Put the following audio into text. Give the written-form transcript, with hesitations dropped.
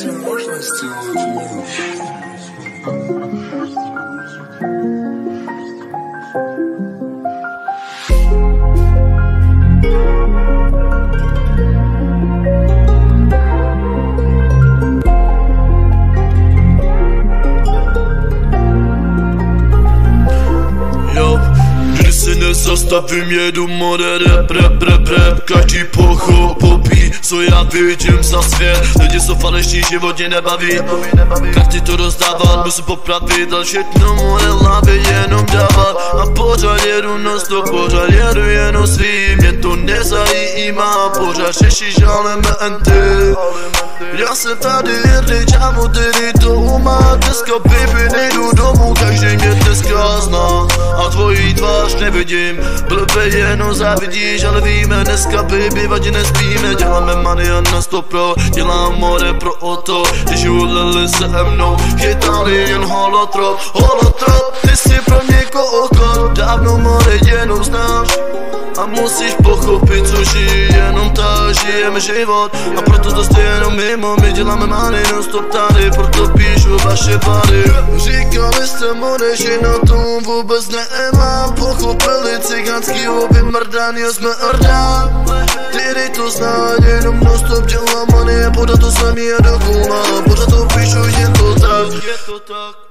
если можно сделать лучше. Zastavím, jedu more, rap. Každý pochopí, co já vidím za svět. Lidi jsou falešní, život mě nebaví. Karty to rozdávat, musím popravit, ale všechno moje hlavě jenom dávat. A pořád jedu non-stop, pořád jedu jenom svým. Mě to nezajímá, pořád řešíš ale menty. Já jsem tady jedný čámo, který to umá. Dneska baby nejdu domů, každý mě dneska zná. A tvojí tvář nevidím, blbě jenom závidíš, ale víme, dneska baby vadě nespíme. Děláme money a na 100 pro, dělám more pro auto. Když ulili se mnou, chytali jen holotrop. Ty jsi pro někoho okol, dávno more jenom znáš. A musíš pochopit, co žij, jenom tak žijeme život. A proto to jste jenom mimo, my děláme money non-stop tady. Proto píšu vaše bary. Říkali jste more, že na tom vůbec nemám. Pochopili cigánskýho vymrdanýho jsme ordán. Který to zná, jenom non-stop dělám money. A pořád to samý je dokola, pořád to píšu, je to tak.